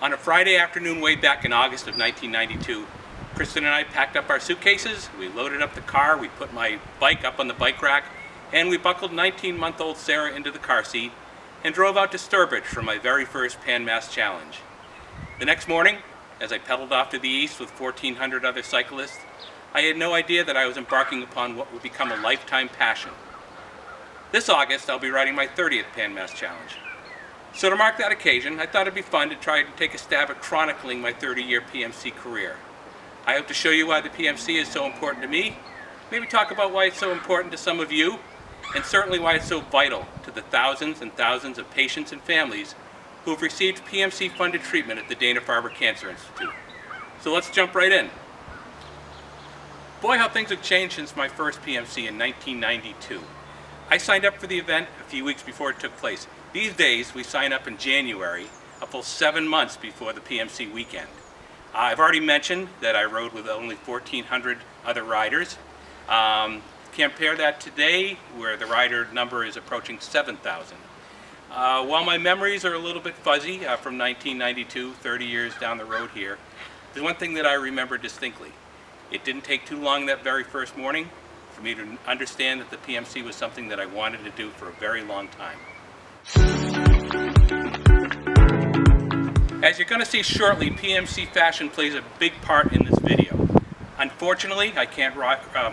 On a Friday afternoon way back in August of 1992, Kristen and I packed up our suitcases, we loaded up the car, we put my bike up on the bike rack, and we buckled 19-month-old Sarah into the car seat and drove out to Sturbridge for my very first Pan Mass Challenge. The next morning, as I pedaled off to the east with 1,400 other cyclists, I had no idea that I was embarking upon what would become a lifetime passion. This August, I'll be riding my 30th Pan Mass Challenge. So to mark that occasion, I thought it'd be fun to try to take a stab at chronicling my 30-year PMC career. I hope to show you why the PMC is so important to me, maybe talk about why it's so important to some of you, and certainly why it's so vital to the thousands and thousands of patients and families who have received PMC-funded treatment at the Dana-Farber Cancer Institute. So let's jump right in. Boy, how things have changed since my first PMC in 1992. I signed up for the event a few weeks before it took place. These days, we sign up in January, a full 7 months before the PMC weekend. I've already mentioned that I rode with only 1,400 other riders. Compare that today, where the rider number is approaching 7,000. While my memories are a little bit fuzzy from 1992, 30 years down the road here, there's one thing that I remember distinctly. It didn't take too long that very first morning for me to understand that the PMC was something that I wanted to do for a very long time. As you're going to see shortly, PMC fashion plays a big part in this video. Unfortunately, I can't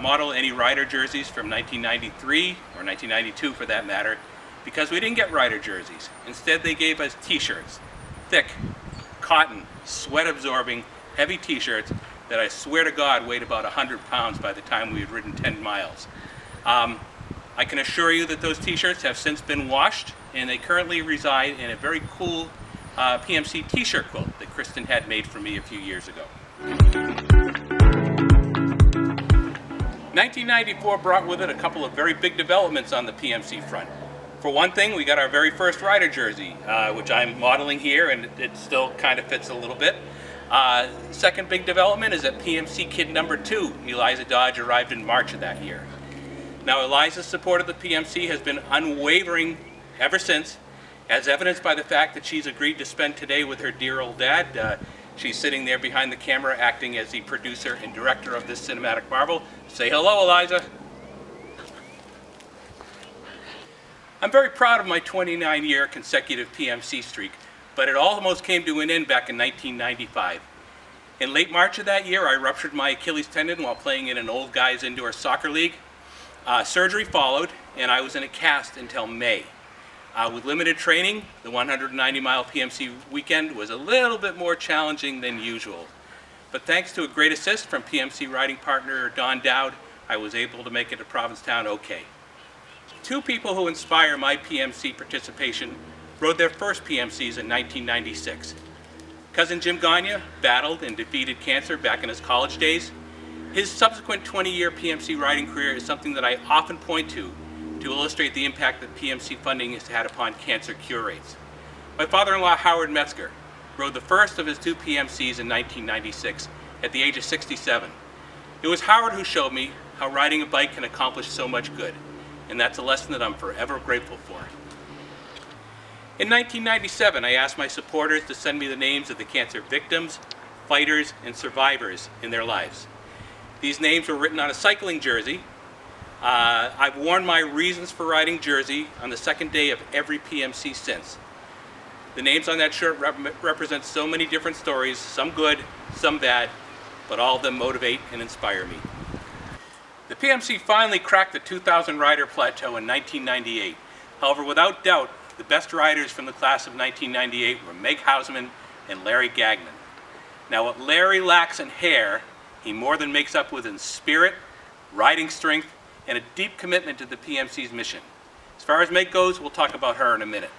model any rider jerseys from 1993 or 1992 for that matter, because we didn't get rider jerseys. Instead, they gave us t-shirts. Thick, cotton, sweat-absorbing, heavy t-shirts that I swear to God weighed about 100 pounds by the time we had ridden 10 miles. I can assure you that those t-shirts have since been washed, and they currently reside in a very cool PMC t-shirt quilt that Kristen had made for me a few years ago. 1994 brought with it a couple of very big developments on the PMC front. For one thing, we got our very first rider jersey, which I'm modeling here, and it still kind of fits a little bit. Second big development is that PMC kid number 2, Eliza Dodge, arrived in March of that year. Now, Eliza's support of the PMC has been unwavering ever since, as evidenced by the fact that she's agreed to spend today with her dear old dad. She's sitting there behind the camera acting as the producer and director of this cinematic marvel. Say hello, Eliza. I'm very proud of my 29-year consecutive PMC streak, but it almost came to an end back in 1995. In late March of that year, I ruptured my Achilles tendon while playing in an old guys indoor soccer league. Surgery followed, and I was in a cast until May. With limited training, the 190-mile PMC weekend was a little bit more challenging than usual. But thanks to a great assist from PMC riding partner Don Dowd, I was able to make it to Provincetown okay. Two people who inspire my PMC participation rode their first PMCs in 1996. Cousin Jim Gagne battled and defeated cancer back in his college days. His subsequent 20-year PMC riding career is something that I often point to illustrate the impact that PMC funding has had upon cancer cure rates. My father-in-law, Howard Metzger, rode the first of his 2 PMCs in 1996 at the age of 67. It was Howard who showed me how riding a bike can accomplish so much good, and that's a lesson that I'm forever grateful for. In 1997, I asked my supporters to send me the names of the cancer victims, fighters, and survivors in their lives. These names were written on a cycling jersey. I've worn my Reasons for Riding jersey on the second day of every PMC since. The names on that shirt represent so many different stories, some good, some bad, but all of them motivate and inspire me. The PMC finally cracked the 2,000 rider plateau in 1998. However, without doubt, the best riders from the class of 1998 were Meg Hausman and Larry Gagnon. Now, what Larry lacks in hair, he more than makes up with in spirit, riding strength, and a deep commitment to the PMC's mission. As far as Meg goes, we'll talk about her in a minute.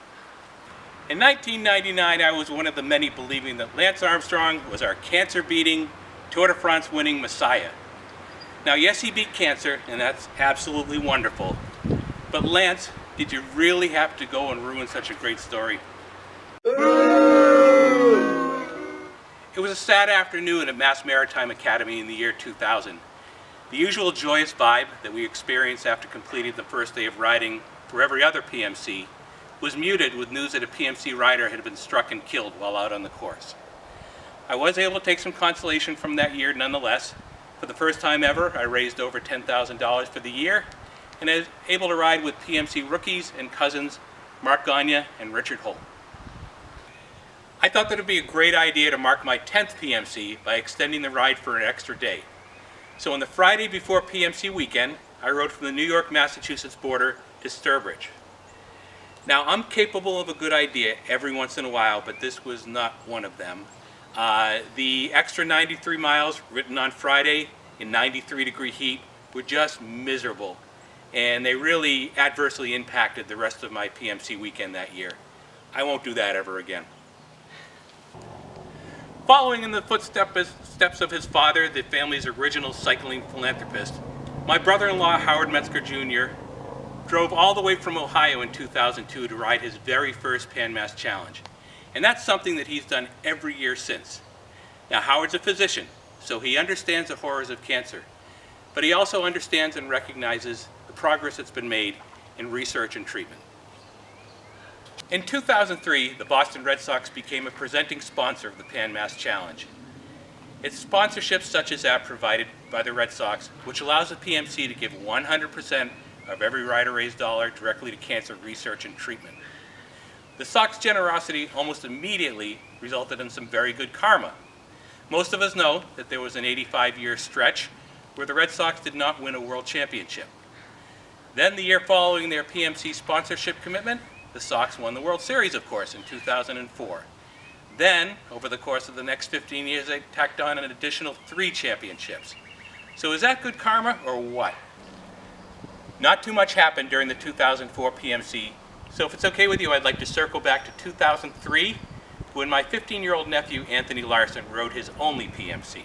In 1999, I was one of the many believing that Lance Armstrong was our cancer-beating, Tour de France winning messiah. Now, yes, he beat cancer, and that's absolutely wonderful. But Lance, did you really have to go and ruin such a great story? It was a sad afternoon at Mass Maritime Academy in the year 2000. The usual joyous vibe that we experienced after completing the first day of riding for every other PMC was muted with news that a PMC rider had been struck and killed while out on the course. I was able to take some consolation from that year nonetheless. For the first time ever, I raised over $10,000 for the year, and I was able to ride with PMC rookies and cousins Mark Gagne and Richard Holt. I thought that it would be a great idea to mark my 10th PMC by extending the ride for an extra day. So on the Friday before PMC weekend, I rode from the New York-Massachusetts border to Sturbridge. Now, I'm capable of a good idea every once in a while, but this was not one of them. The extra 93 miles ridden on Friday in 93-degree heat were just miserable, and they really adversely impacted the rest of my PMC weekend that year. I won't do that ever again. Following in the footsteps of his father, the family's original cycling philanthropist, my brother-in-law Howard Metzger Jr. drove all the way from Ohio in 2002 to ride his very first Pan Mass Challenge. And that's something that he's done every year since. Now, Howard's a physician, so he understands the horrors of cancer, but he also understands and recognizes the progress that's been made in research and treatment. In 2003, the Boston Red Sox became a presenting sponsor of the Pan Mass Challenge. It's sponsorships such as that provided by the Red Sox, which allows the PMC to give 100% of every rider-raised dollar directly to cancer research and treatment. The Sox generosity almost immediately resulted in some very good karma. Most of us know that there was an 85-year stretch where the Red Sox did not win a world championship. Then the year following their PMC sponsorship commitment, the Sox won the World Series, of course, in 2004. Then, over the course of the next 15 years, they tacked on an additional 3 championships. So is that good karma or what? Not too much happened during the 2004 PMC, so if it's okay with you, I'd like to circle back to 2003, when my 15-year-old nephew, Anthony Larson, rode his only PMC.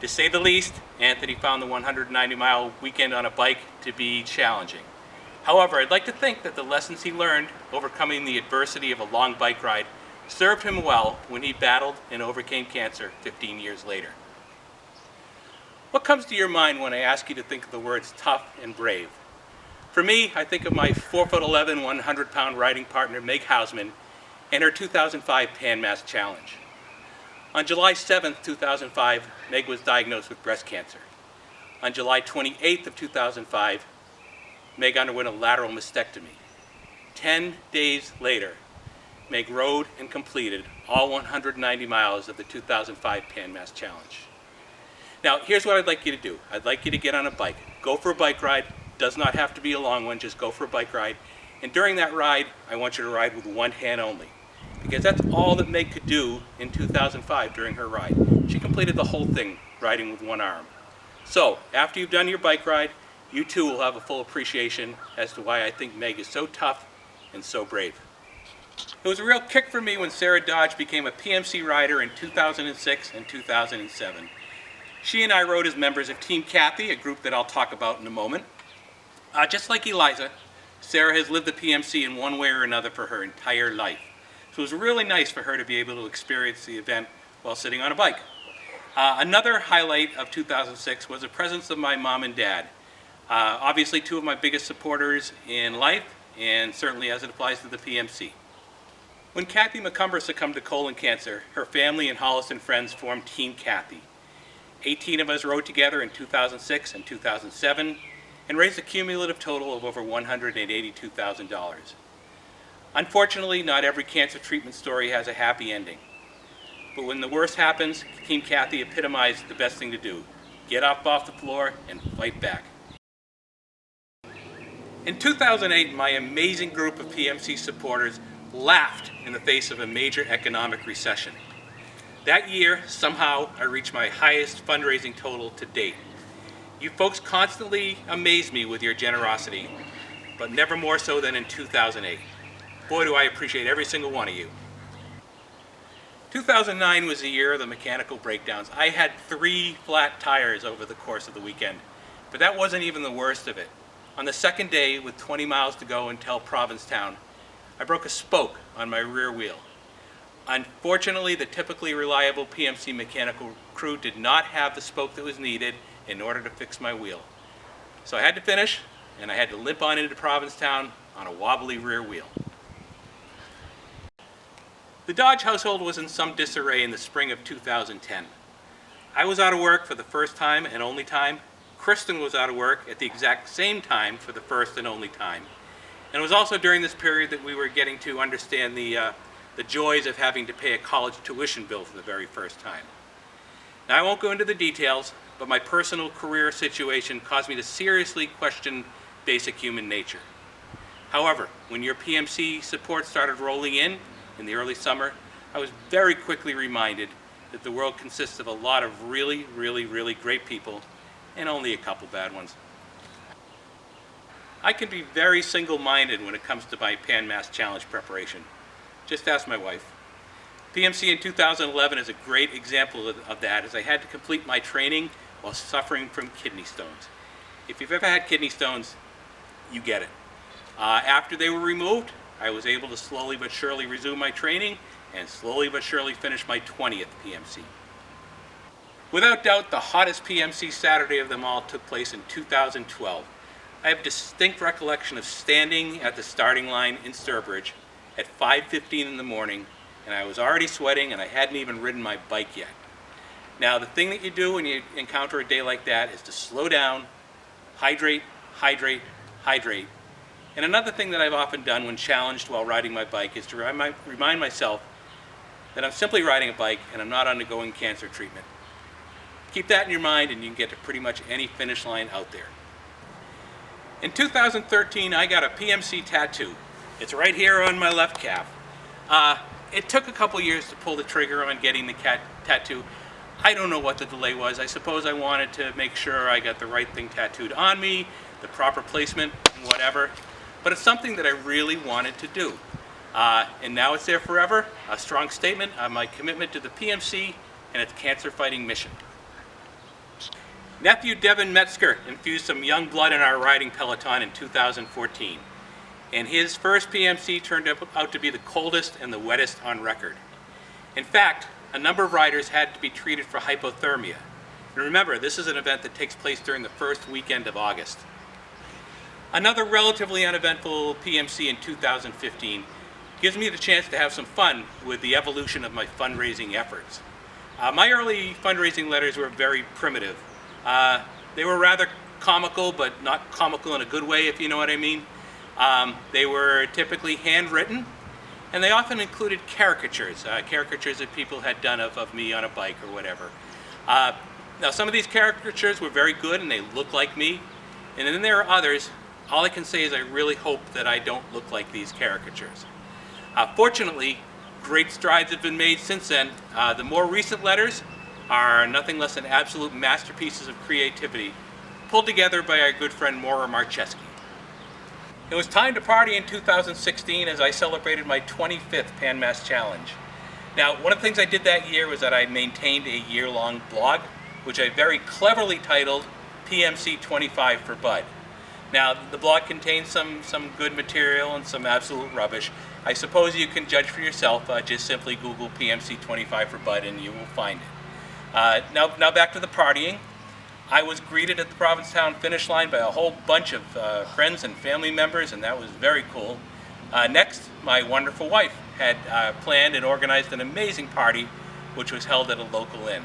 To say the least, Anthony found the 190-mile weekend on a bike to be challenging. However, I'd like to think that the lessons he learned overcoming the adversity of a long bike ride served him well when he battled and overcame cancer 15 years later. What comes to your mind when I ask you to think of the words tough and brave? For me, I think of my 4'11", 100-pound riding partner, Meg Hausman, and her 2005 Pan Mass Challenge. On July 7, 2005, Meg was diagnosed with breast cancer. On July 28th of 2005, Meg underwent a lateral mastectomy. 10 days later, Meg rode and completed all 190 miles of the 2005 Pan Mass Challenge. Now, here's what I'd like you to do. I'd like you to get on a bike. Go for a bike ride. Does not have to be a long one, just go for a bike ride. And during that ride, I want you to ride with one hand only, because that's all that Meg could do in 2005 during her ride. She completed the whole thing riding with one arm. So, after you've done your bike ride, you too will have a full appreciation as to why I think Meg is so tough and so brave. It was a real kick for me when Sarah Dodge became a PMC rider in 2006 and 2007. She and I rode as members of Team Kathy, a group that I'll talk about in a moment. Just like Eliza, Sarah has lived the PMC in one way or another for her entire life. So it was really nice for her to be able to experience the event while sitting on a bike. Another highlight of 2006 was the presence of my mom and dad. Obviously 2 of my biggest supporters in life, and certainly as it applies to the PMC. When Kathy McCumber succumbed to colon cancer, her family and Holliston friends formed Team Kathy. 18 of us rode together in 2006 and 2007 and raised a cumulative total of over $182,000. Unfortunately, not every cancer treatment story has a happy ending. But when the worst happens, Team Kathy epitomized the best thing to do. Get up off the floor and fight back. In 2008, my amazing group of PMC supporters laughed in the face of a major economic recession. That year, somehow, I reached my highest fundraising total to date. You folks constantly amaze me with your generosity, but never more so than in 2008. Boy, do I appreciate every single one of you. 2009 was the year of the mechanical breakdowns. I had 3 flat tires over the course of the weekend, but that wasn't even the worst of it. On the second day, with 20 miles to go until Provincetown, I broke a spoke on my rear wheel. Unfortunately, the typically reliable PMC mechanical crew did not have the spoke that was needed in order to fix my wheel. So I had to finish, and I had to limp on into Provincetown on a wobbly rear wheel. The Dodge household was in some disarray in the spring of 2010. I was out of work for the first time and only time. Kristen was out of work at the exact same time for the first and only time. And it was also during this period that we were getting to understand the joys of having to pay a college tuition bill for the very first time. Now, I won't go into the details, but my personal career situation caused me to seriously question basic human nature. However, when your PMC support started rolling in the early summer, I was very quickly reminded that the world consists of a lot of really, really, really great people and only a couple bad ones. I can be very single-minded when it comes to my Pan Mass Challenge preparation. Just ask my wife. PMC in 2011 is a great example of that, as I had to complete my training while suffering from kidney stones. If you've ever had kidney stones, you get it. After they were removed, I was able to slowly but surely resume my training and slowly but surely finish my 20th PMC. Without doubt, the hottest PMC Saturday of them all took place in 2012. I have distinct recollection of standing at the starting line in Sturbridge at 5:15 in the morning, and I was already sweating and I hadn't even ridden my bike yet. Now, the thing that you do when you encounter a day like that is to slow down, hydrate, hydrate, hydrate. And another thing that I've often done when challenged while riding my bike is to remind myself that I'm simply riding a bike and I'm not undergoing cancer treatment. Keep that in your mind and you can get to pretty much any finish line out there. In 2013, I got a PMC tattoo. It's right here on my left calf. It took a couple years to pull the trigger on getting the tattoo. I don't know what the delay was. I suppose I wanted to make sure I got the right thing tattooed on me, the proper placement, and whatever. But it's something that I really wanted to do. And now it's there forever, a strong statement of my commitment to the PMC and its cancer-fighting mission. Nephew Devin Metzger infused some young blood in our riding peloton in 2014. And his first PMC turned out to be the coldest and the wettest on record. In fact, a number of riders had to be treated for hypothermia. And remember, this is an event that takes place during the first weekend of August. Another relatively uneventful PMC in 2015 gives me the chance to have some fun with the evolution of my fundraising efforts. My early fundraising letters were very primitive. They were rather comical, but not comical in a good way, if you know what I mean. They were typically handwritten, and they often included caricatures, caricatures that people had done of me on a bike or whatever. Now, some of these caricatures were very good, and they look like me, and then there are others. All I can say is I really hope that I don't look like these caricatures. Fortunately, great strides have been made since then. The more recent letters are nothing less than absolute masterpieces of creativity, pulled together by our good friend Maura Marcheski. It was time to party in 2016 as I celebrated my 25th Pan Mass Challenge. Now, one of the things I did that year was that I maintained a year-long blog, which I very cleverly titled PMC 25 for Bud. Now, the blog contains some good material and some absolute rubbish. I suppose you can judge for yourself. Just simply Google PMC 25 for Bud and you will find it. Now back to the partying. I was greeted at the Provincetown finish line by a whole bunch of friends and family members, and that was very cool. Next, my wonderful wife had planned and organized an amazing party, which was held at a local inn.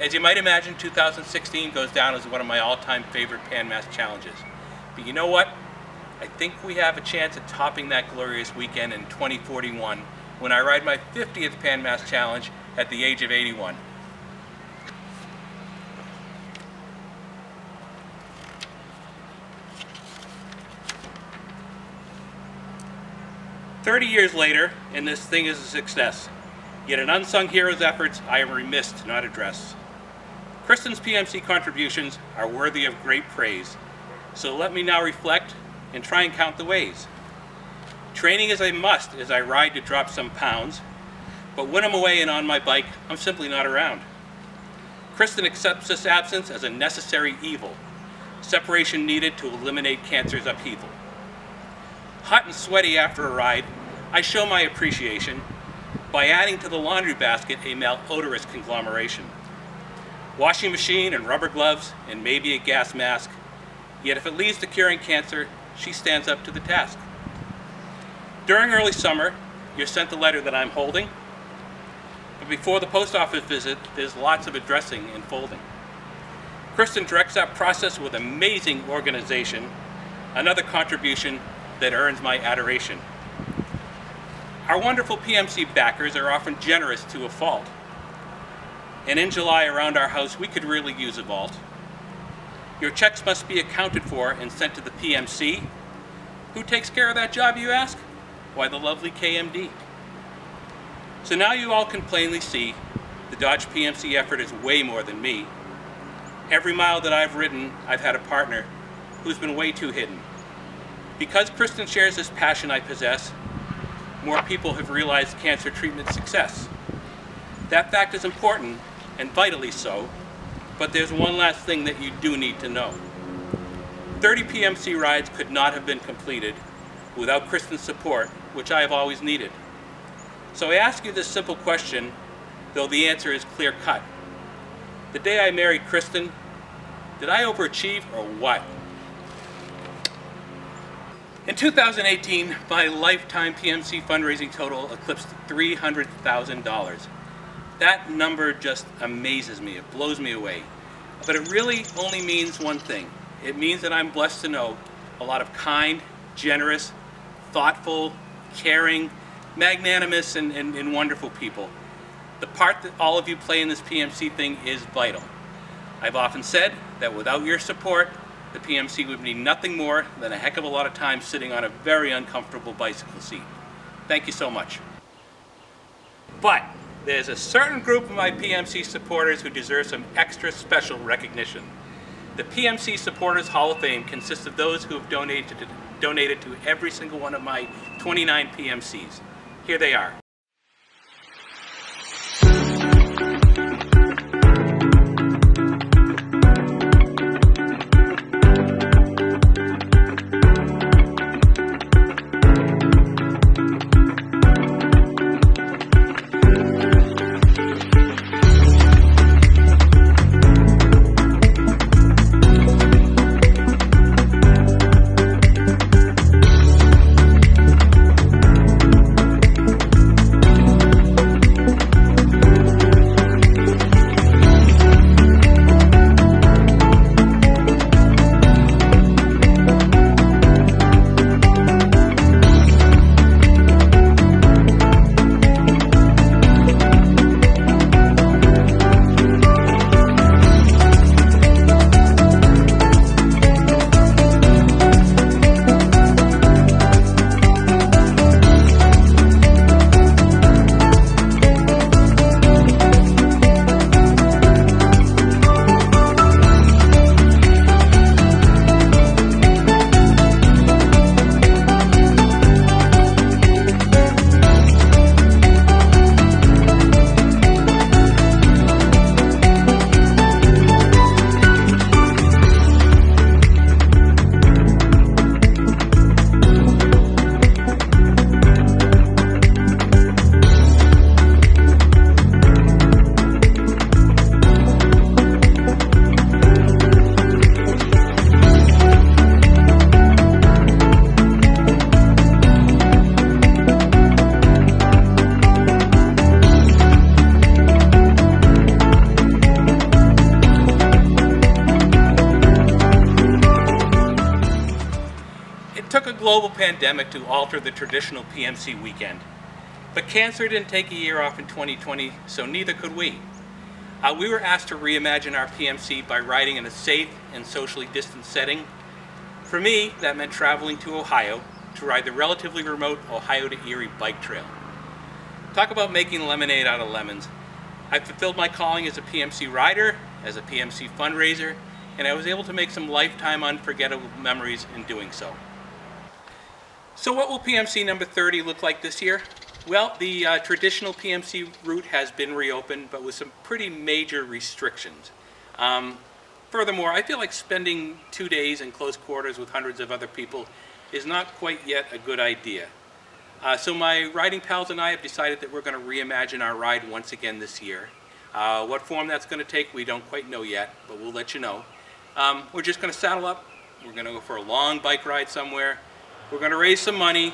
As you might imagine, 2016 goes down as one of my all-time favorite Pan Mass challenges. But you know what? I think we have a chance at topping that glorious weekend in 2041 when I ride my 50th Pan Mass challenge at the age of 81. "30 years later, and this thing is a success. Yet an unsung hero's efforts I am remiss to not address. Kristen's PMC contributions are worthy of great praise, so let me now reflect and try and count the ways. Training is a must as I ride to drop some pounds, but when I'm away and on my bike, I'm simply not around. Kristen accepts this absence as a necessary evil, separation needed to eliminate cancer's upheaval. Hot and sweaty after a ride, I show my appreciation by adding to the laundry basket a malodorous conglomeration. Washing machine and rubber gloves and maybe a gas mask, yet if it leads to curing cancer, she stands up to the task. During early summer, you're sent the letter that I'm holding. But before the post office visit, there's lots of addressing and folding. Kristen directs that process with amazing organization, another contribution that earns my adoration. Our wonderful PMC backers are often generous to a fault. And in July around our house, we could really use a vault. Your checks must be accounted for and sent to the PMC. Who takes care of that job, you ask? Why, the lovely KMD. So now you all can plainly see the Dodge PMC effort is way more than me. Every mile that I've ridden, I've had a partner who's been way too hidden. Because Kristen shares this passion I possess, more people have realized cancer treatment success. That fact is important, and vitally so, but there's one last thing that you do need to know. 30 PMC rides could not have been completed without Kristen's support, which I have always needed. So I ask you this simple question, though the answer is clear-cut. The day I married Kristen, did I overachieve or what? In 2018, my lifetime PMC fundraising total eclipsed $300,000. That number just amazes me, it blows me away. But it really only means one thing. It means that I'm blessed to know a lot of kind, generous, thoughtful, caring, magnanimous, and wonderful people. The part that all of you play in this PMC thing is vital. I've often said that without your support, the PMC would be nothing more than a heck of a lot of time sitting on a very uncomfortable bicycle seat. Thank you so much. But there's a certain group of my PMC supporters who deserve some extra special recognition. The PMC Supporters Hall of Fame consists of those who have donated to every single one of my 29 PMCs. Here they are. It took a global pandemic to alter the traditional PMC weekend. But cancer didn't take a year off in 2020, so neither could we. We were asked to reimagine our PMC by riding in a safe and socially distant setting. For me, that meant traveling to Ohio to ride the relatively remote Ohio to Erie bike trail. Talk about making lemonade out of lemons. I fulfilled my calling as a PMC rider, as a PMC fundraiser, and I was able to make some lifetime unforgettable memories in doing so. So what will PMC number 30 look like this year? Well, the traditional PMC route has been reopened, but with some pretty major restrictions. Furthermore, I feel like spending 2 days in close quarters with hundreds of other people is not quite yet a good idea. So my riding pals and I have decided that we're going to reimagine our ride once again this year. What form that's going to take, we don't quite know yet, but we'll let you know. We're just going to saddle up. We're going to go for a long bike ride somewhere. We're going to raise some money,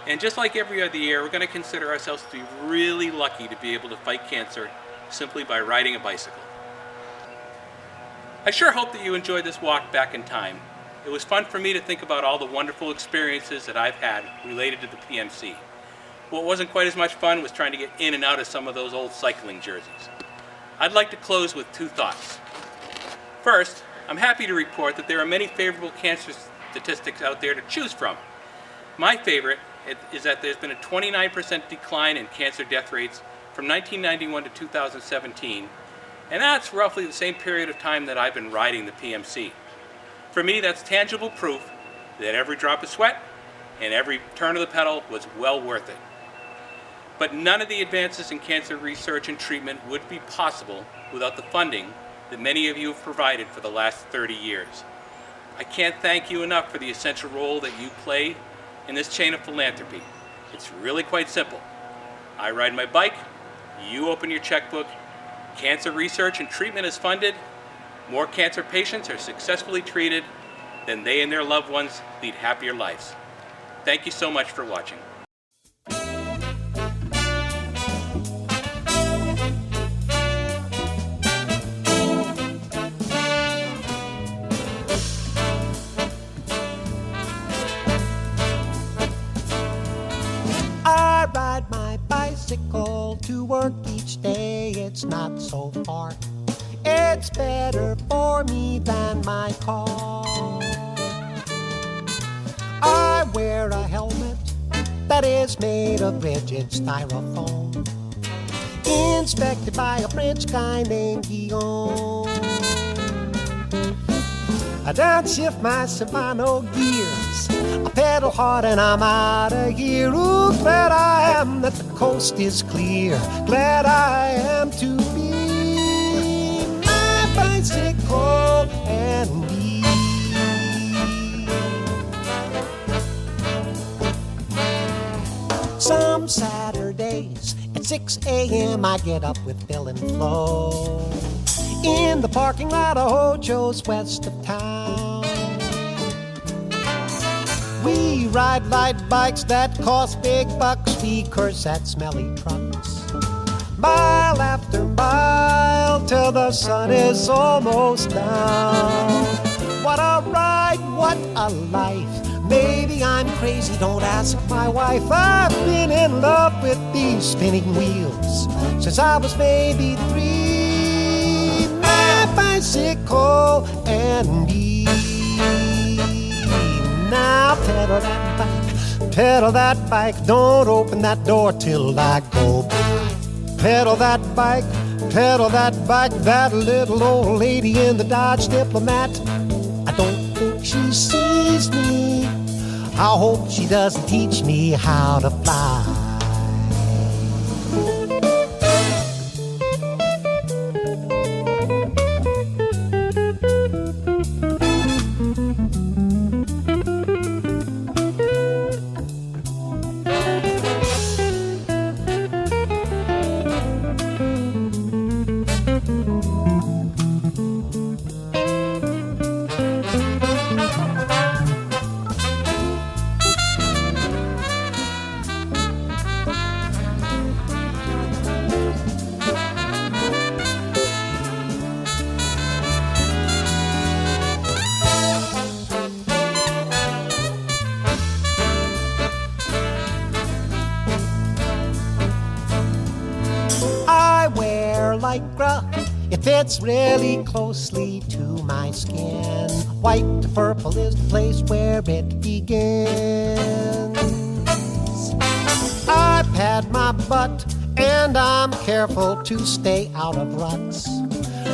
And just like every other year, we're going to consider ourselves to be really lucky to be able to fight cancer simply by riding a bicycle. I sure hope that you enjoyed this walk back in time. It was fun for me to think about all the wonderful experiences that I've had related to the PMC. What wasn't quite as much fun was trying to get in and out of some of those old cycling jerseys. I'd like to close with two thoughts. First, I'm happy to report that there are many favorable cancer statistics out there to choose from. My favorite is that there's been a 29% decline in cancer death rates from 1991 to 2017, and that's roughly the same period of time that I've been riding the PMC. For me, that's tangible proof that every drop of sweat and every turn of the pedal was well worth it. But none of the advances in cancer research and treatment would be possible without the funding that many of you have provided for the last 30 years. I can't thank you enough for the essential role that you play in this chain of philanthropy. It's really quite simple. I ride my bike, you open your checkbook, cancer research and treatment is funded, more cancer patients are successfully treated, then they and their loved ones lead happier lives. Thank you so much for watching. I ride my bicycle to work each day, it's not so far. It's better for me than my car. I wear a helmet that is made of rigid styrofoam, inspected by a French guy named Guillaume. I downshift my Shimano gears, I pedal hard and I'm out of here. Ooh, glad I am that the coast is clear, glad I am to be my bicycle and me. Some Saturdays at 6 a.m. I get up with Bill and Flo in the parking lot of Hojo's west of town. We ride light bikes that cost big bucks, we curse at smelly trucks, mile after mile till the sun is almost down. What a ride, what a life. Maybe I'm crazy, don't ask my wife. I've been in love with these spinning wheels since I was maybe 3. My bicycle and me. Now pedal that bike, don't open that door till I go by. Pedal that bike, that little old lady in the Dodge Diplomat. I don't think she sees me, I hope she doesn't teach me how to fly. Lycra, it fits really closely to my skin. White to purple is the place where it begins. I pad my butt and I'm careful to stay out of ruts.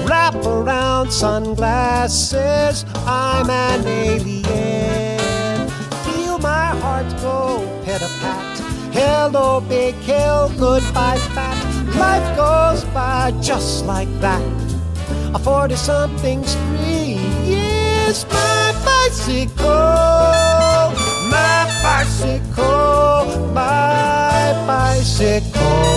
Wrap around sunglasses, I'm an alien. Feel my heart go pit-a-pat. Hello big hill, goodbye fat. Life goes by just like that. A 40-something's free. Yes, my bicycle, my bicycle, my bicycle.